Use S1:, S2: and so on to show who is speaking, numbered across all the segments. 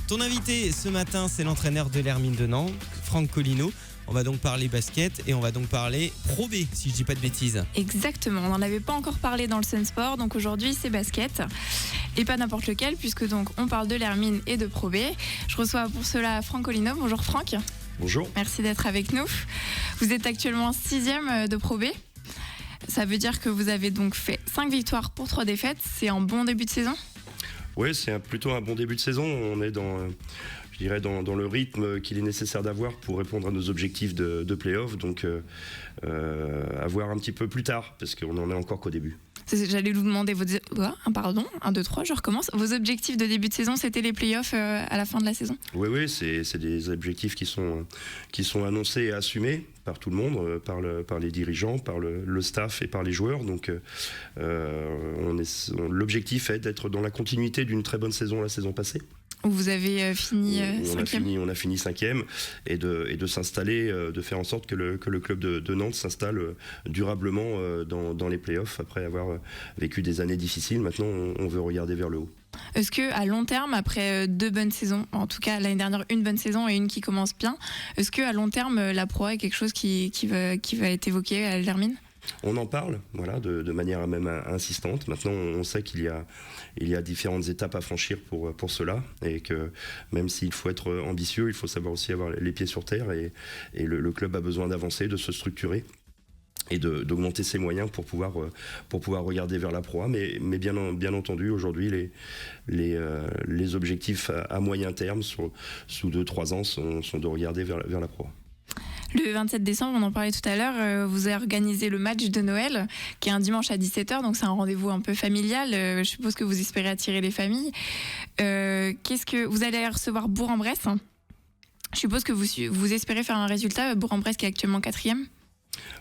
S1: Ton invité ce matin, c'est l'entraîneur de l'Hermine de Nantes, Franck Colino. On va donc parler basket et on va donc parler Pro B, si je dis pas de bêtises.
S2: Exactement, on n'en avait pas encore parlé dans le Sun Sport, donc aujourd'hui c'est basket. Et pas n'importe lequel, puisque donc on parle de l'Hermine et de Pro B. Je reçois pour cela Franck Colino. Bonjour Franck.
S3: Bonjour.
S2: Merci d'être avec nous. Vous êtes actuellement 6e de Pro B. Ça veut dire que vous avez donc fait 5 victoires pour 3 défaites. C'est un bon début de saison ?
S3: Oui, c'est plutôt un bon début de saison. On est dans le rythme qu'il est nécessaire d'avoir pour répondre à nos objectifs de play-off. Donc, à voir un petit peu plus tard, parce qu'on n'en est encore qu'au début.
S2: J'allais vous demander pardon, 1, 2, 3, je recommence. Vos objectifs de début de saison, c'était les play-offs à la fin de la saison ?
S3: Oui, c'est des objectifs qui sont annoncés et assumés par tout le monde, par les dirigeants, par le staff et par les joueurs. Donc, l'objectif est d'être dans la continuité d'une très bonne saison la saison passée.
S2: Vous avez fini 5e.
S3: On a fini 5e et de s'installer, de faire en sorte que le club de Nantes s'installe durablement dans les playoffs après avoir vécu des années difficiles. Maintenant, on veut regarder vers le haut.
S2: Est-ce qu'à long terme, après 2 bonnes saisons, en tout cas l'année dernière une bonne saison et une qui commence bien, est-ce qu'à long terme la Pro A est quelque chose qui va être évoqué à l'Hermine ?
S3: On en parle, voilà, de manière même insistante. Maintenant, on sait qu'il y a différentes étapes à franchir pour cela, et que même s'il faut être ambitieux, il faut savoir aussi avoir les pieds sur terre, et le club a besoin d'avancer, de se structurer et d'augmenter ses moyens pour pouvoir regarder vers la Pro A. Mais bien entendu, aujourd'hui, les objectifs à moyen terme, sous 2-3 ans, sont de regarder vers la Pro A.
S2: Le 27 décembre, on en parlait tout à l'heure, vous avez organisé le match de Noël, qui est un dimanche à 17h, donc c'est un rendez-vous un peu familial. Je suppose que vous espérez attirer les familles. Qu'est-ce que vous allez recevoir Bourg-en-Bresse ? Je suppose que vous espérez faire un résultat. Bourg-en-Bresse qui est actuellement 4e.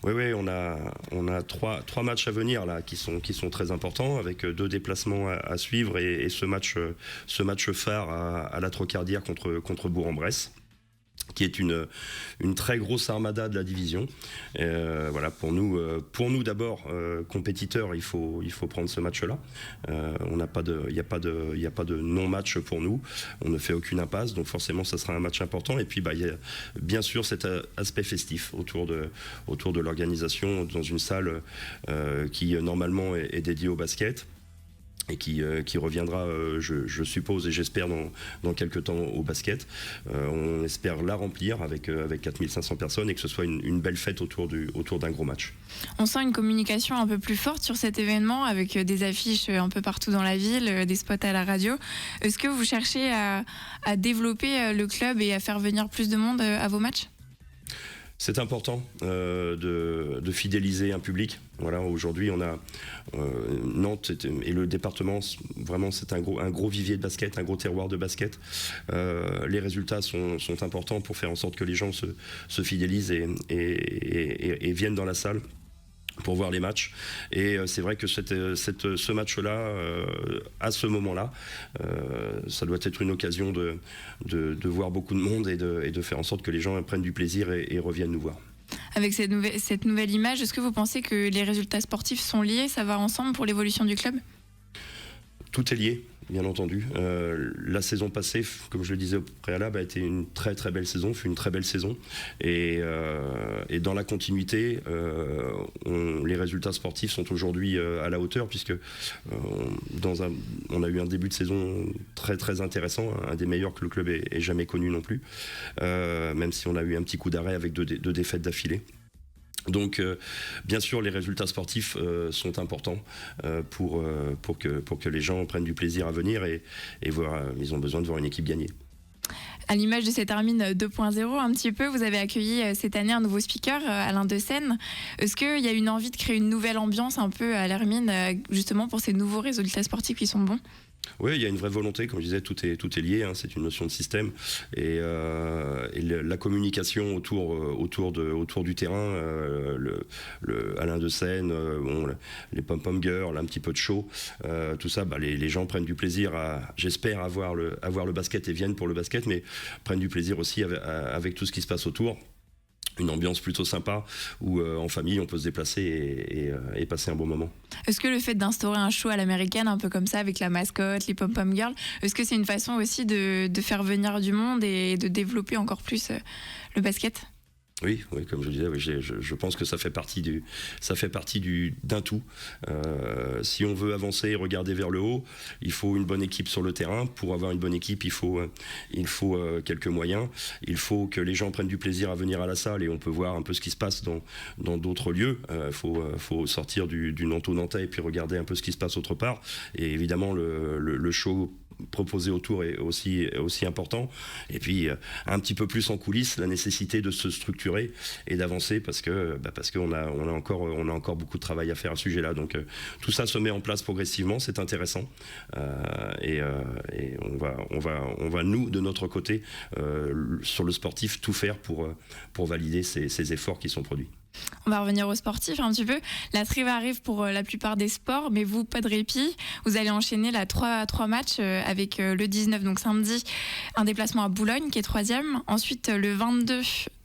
S3: Oui, on a trois matchs à venir là qui sont très importants, avec 2 déplacements à suivre et ce match phare à la Trocardière contre Bourg-en-Bresse, qui est une très grosse armada de la division. Voilà, pour nous d'abord, compétiteurs, il faut prendre ce match-là. Il n'y a pas de non-match pour nous. On ne fait aucune impasse, donc forcément, ça sera un match important. Et puis, il y a bien sûr cet aspect festif autour de l'organisation dans une salle qui normalement est dédiée au basket, et qui reviendra, je suppose et j'espère, dans quelques temps au basket. On espère la remplir avec 4500 personnes, et que ce soit une belle fête autour d'un gros match.
S2: On sent une communication un peu plus forte sur cet événement, avec des affiches un peu partout dans la ville, des spots à la radio. Est-ce que vous cherchez à développer le club et à faire venir plus de monde à vos matchs ?
S3: C'est important de fidéliser un public. Voilà, aujourd'hui, on a Nantes et le département, vraiment, c'est un gros vivier de basket, un gros terroir de basket. Les résultats sont importants pour faire en sorte que les gens se fidélisent et viennent dans la salle pour voir les matchs. Et c'est vrai que ce match-là, à ce moment-là, ça doit être une occasion de voir beaucoup de monde et de faire en sorte que les gens prennent du plaisir et reviennent nous voir.
S2: Avec cette nouvelle image, est-ce que vous pensez que les résultats sportifs sont liés, ça va ensemble pour l'évolution du club ?
S3: Tout est lié, bien entendu. La saison passée, comme je le disais au préalable, a été une très très belle saison, fut une très belle saison. Et dans la continuité, les résultats sportifs sont aujourd'hui à la hauteur, puisque on a eu un début de saison très très intéressant, un des meilleurs que le club ait jamais connu non plus, même si on a eu un petit coup d'arrêt avec 2 défaites d'affilée. Donc, bien sûr, les résultats sportifs sont importants pour que les gens prennent du plaisir à venir et voir. Ils ont besoin de voir une équipe gagner.
S2: À l'image de cette Hermine 2.0, un petit peu, vous avez accueilli cette année un nouveau speaker, Alain Decenne. Est-ce qu'il y a une envie de créer une nouvelle ambiance un peu à l'Hermine, justement pour ces nouveaux résultats sportifs qui sont bons ?
S3: Oui, il y a une vraie volonté, comme je disais, tout est lié, hein, c'est une notion de système, et la communication autour du terrain, Alain Decenne, les pom-pom girls, un petit peu de show, tout ça, les gens prennent du plaisir j'espère, à voir le basket et viennent pour le basket, mais prennent du plaisir aussi avec tout ce qui se passe autour. une ambiance plutôt sympa où en famille on peut se déplacer et passer un bon moment.
S2: Est-ce que le fait d'instaurer un show à l'américaine, un peu comme ça, avec la mascotte, les pom-pom girls, est-ce que c'est une façon aussi de faire venir du monde et de développer encore plus le basket ?
S3: Oui, comme je disais, je pense que ça fait partie d'un tout. Si on veut avancer et regarder vers le haut, il faut une bonne équipe sur le terrain. Pour avoir une bonne équipe, il faut quelques moyens. Il faut que les gens prennent du plaisir à venir à la salle et on peut voir un peu ce qui se passe dans d'autres lieux. Il faut sortir du Nanto nantais et puis regarder un peu ce qui se passe autre part. Et évidemment, le show proposé autour est aussi important, et puis un petit peu plus en coulisses, la nécessité de se structurer et d'avancer parce qu'on a encore beaucoup de travail à faire à ce sujet-là. Donc tout ça se met en place progressivement, c'est intéressant, et on va nous de notre côté sur le sportif tout faire pour valider ces efforts qui sont produits.
S2: On va revenir aux sportifs un petit peu. La trêve arrive pour la plupart des sports, mais vous, pas de répit. Vous allez enchaîner trois matchs avec le 19, donc samedi, un déplacement à Boulogne qui est 3e. Ensuite, le 22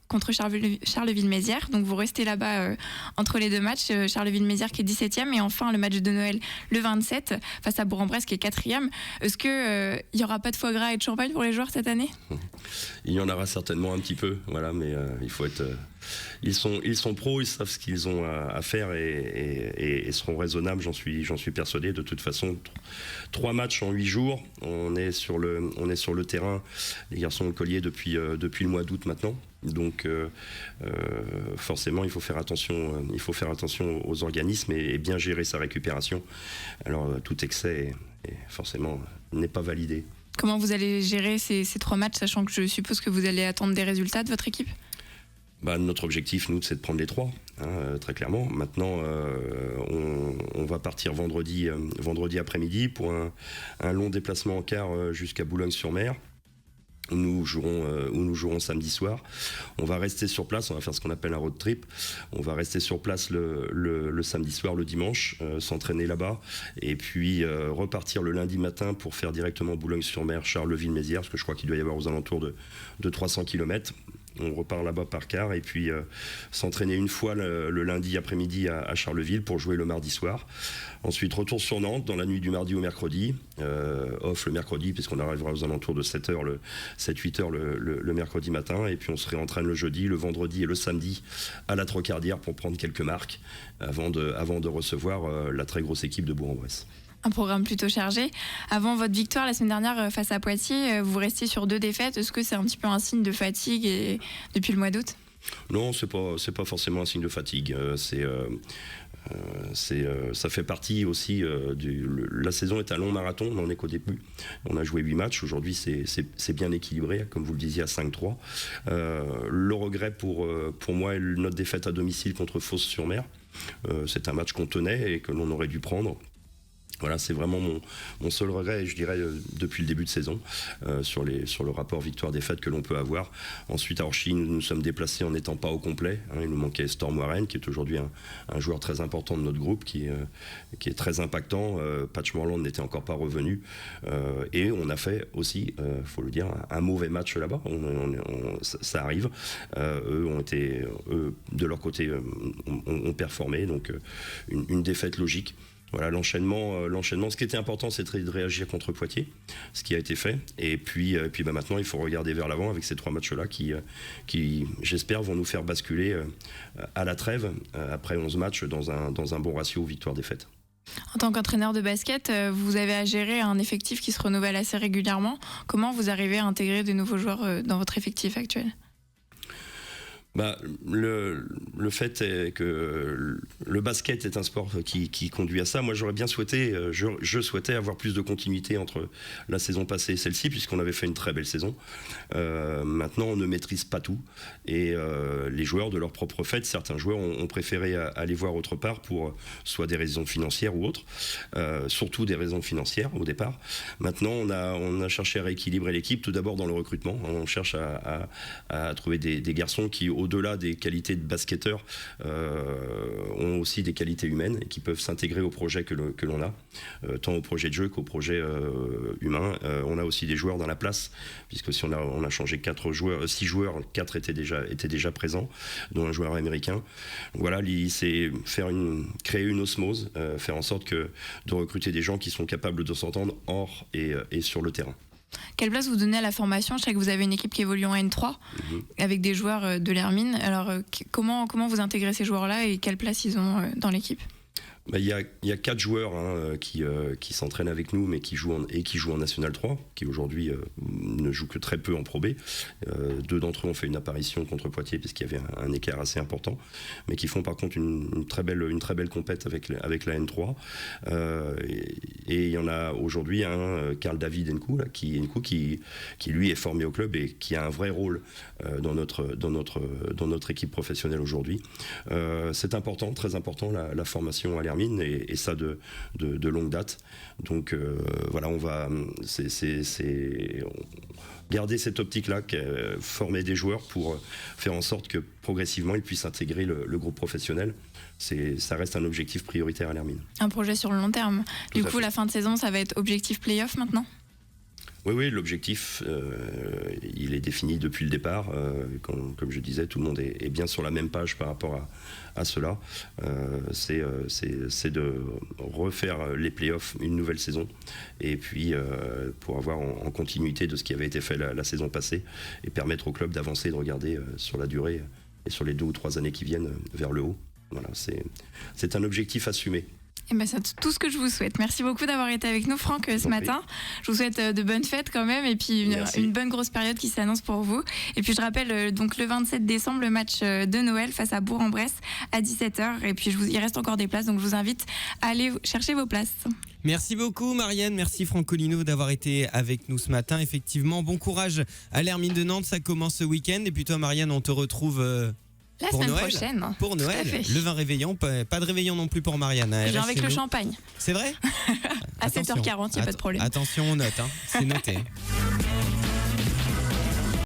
S2: contre Charleville-Mézières. Donc vous restez là-bas entre les deux matchs. Charleville-Mézières qui est 17e. Et enfin, le match de Noël le 27 face à Bourg-en-Bresse qui est 4e. Est-ce qu'il n'y aura pas de foie gras et de champagne pour les joueurs cette année ?
S3: Il y en aura certainement un petit peu, voilà, mais il faut être... Ils sont pros, ils savent ce qu'ils ont à faire et seront raisonnables, j'en suis persuadé. De toute façon, 3 matchs en 8 jours, on est sur le terrain, les garçons au collier depuis le mois d'août maintenant. Donc forcément, il faut faire attention aux organismes et bien gérer sa récupération. Alors tout excès forcément n'est pas validé.
S2: Comment vous allez gérer ces 3 matchs, sachant que je suppose que vous allez attendre des résultats de votre équipe ?
S3: Notre objectif, nous, c'est de prendre les 3, très clairement. Maintenant, on va partir vendredi après-midi pour un long déplacement en car jusqu'à Boulogne-sur-Mer. Où nous jouerons samedi soir. On va rester sur place, on va faire ce qu'on appelle un road trip. On va rester sur place le samedi soir, le dimanche, s'entraîner là-bas, et puis repartir le lundi matin pour faire directement Boulogne-sur-Mer, Charleville-Mézières, parce que je crois qu'il doit y avoir aux alentours de 300 km. On repart là-bas par car et puis s'entraîner une fois le lundi après-midi à Charleville pour jouer le mardi soir. Ensuite, retour sur Nantes dans la nuit du mardi au mercredi. Off le mercredi puisqu'on arrivera aux alentours de 7h, 7-8h le mercredi matin. Et puis on se réentraîne le jeudi, le vendredi et le samedi à la Trocardière pour prendre quelques marques avant de recevoir la très grosse équipe de Bourg-en-Bresse.
S2: Un programme plutôt chargé. Avant votre victoire la semaine dernière face à Poitiers, vous restiez sur 2 défaites. Est-ce que c'est un petit peu un signe de fatigue depuis le mois d'août ?
S3: Non, c'est pas forcément un signe de fatigue. Ça fait partie aussi la saison est un long marathon, on n'en est qu'au début. On a joué 8 matchs, aujourd'hui c'est bien équilibré, comme vous le disiez, à 5-3. Le regret pour moi est notre défaite à domicile contre Fos-sur-Mer. C'est un match qu'on tenait et que l'on aurait dû prendre. Voilà, c'est vraiment mon seul regret, je dirais, depuis le début de saison, sur le rapport victoire-défaite que l'on peut avoir. Ensuite, à Orchy, nous nous sommes déplacés en n'étant pas au complet. Il nous manquait Storm Warren, qui est aujourd'hui un joueur très important de notre groupe, qui est très impactant. Patch Morland n'était encore pas revenu. Et on a fait aussi, faut le dire, un mauvais match là-bas. Ça arrive. Eux, de leur côté, ont performé. Donc, une défaite logique. Voilà, l'enchaînement. Ce qui était important, c'était de réagir contre Poitiers, ce qui a été fait. Et puis maintenant, il faut regarder vers l'avant avec ces 3 matchs-là qui, j'espère, vont nous faire basculer à la trêve après 11 matchs dans un bon ratio victoire-défaite.
S2: En tant qu'entraîneur de basket, vous avez à gérer un effectif qui se renouvelle assez régulièrement. Comment vous arrivez à intégrer de nouveaux joueurs dans votre effectif actuel ?
S3: Le fait est que le basket est un sport qui conduit à ça. Moi, j'aurais bien souhaité, je souhaitais avoir plus de continuité entre la saison passée et celle-ci, puisqu'on avait fait une très belle saison. Maintenant, on ne maîtrise pas tout. Et les joueurs, de leur propre fait, certains joueurs ont préféré aller voir autre part pour soit des raisons financières ou autres, surtout des raisons financières au départ. Maintenant, on a cherché à rééquilibrer l'équipe, tout d'abord dans le recrutement. On cherche à trouver des garçons qui, au-delà des qualités de basketteurs, ont aussi des qualités humaines et qui peuvent s'intégrer au projet que l'on a, tant au projet de jeu qu'au projet humain. On a aussi des joueurs dans la place, puisque si on a changé 6 joueurs, 4 étaient déjà présents, dont un joueur américain. Donc voilà, c'est créer une osmose, faire en sorte de recruter des gens qui sont capables de s'entendre hors et sur le terrain.
S2: Quelle place vous donnez à la formation? Je sais que vous avez une équipe qui évolue en N3 avec des joueurs de l'Hermine. Alors comment vous intégrez ces joueurs-là et quelle place ils ont dans l'équipe?
S3: Il y a 4 joueurs qui s'entraînent avec nous, mais qui jouent en National 3, qui aujourd'hui ne jouent que très peu en Pro B. 2 d'entre eux ont fait une apparition contre Poitiers, puisqu'il y avait un écart assez important, mais qui font par contre une très belle compète avec la N3. Et il y en a aujourd'hui un, Karl David Nkou, qui lui est formé au club et qui a un vrai rôle dans notre équipe professionnelle aujourd'hui. C'est important, très important, la formation à l'Hermine, et ça de longue date. Donc voilà, on va garder cette optique-là, former des joueurs pour faire en sorte que progressivement ils puissent intégrer le groupe professionnel. Ça reste un objectif prioritaire à l'Hermine. Un
S2: projet sur le long terme. Du coup, la fin de saison, ça va être objectif play-off maintenant ?
S3: Oui, l'objectif, il est défini depuis le départ. Comme je disais, tout le monde est bien sur la même page par rapport à cela. C'est de refaire les playoffs une nouvelle saison, et puis pour avoir en continuité de ce qui avait été fait la saison passée, et permettre au club d'avancer et de regarder sur la durée et sur les 2 ou 3 années qui viennent vers le haut. Voilà, c'est un objectif assumé.
S2: Eh ben, c'est tout ce que je vous souhaite. Merci beaucoup d'avoir été avec nous, Franck, ce matin. Je vous souhaite de bonnes fêtes quand même, et puis une bonne grosse période qui s'annonce pour vous. Et puis je rappelle donc le 27 décembre, le match de Noël face à Bourg-en-Bresse à 17h. Et puis il reste encore des places, donc je vous invite à aller chercher vos places.
S1: Merci beaucoup Marianne, merci Franck Collineau d'avoir été avec nous ce matin. Effectivement, bon courage à l'Hermine de Nantes, ça commence ce week-end. Et puis toi Marianne, on te retrouve...
S2: La semaine prochaine.
S1: Pour Noël, le 20 réveillon, pas de réveillon non plus pour Marianne.
S2: Je viens avec le champagne.
S1: C'est vrai?
S2: À 7h40, il n'y a pas de problème.
S1: Attention, on note, c'est noté.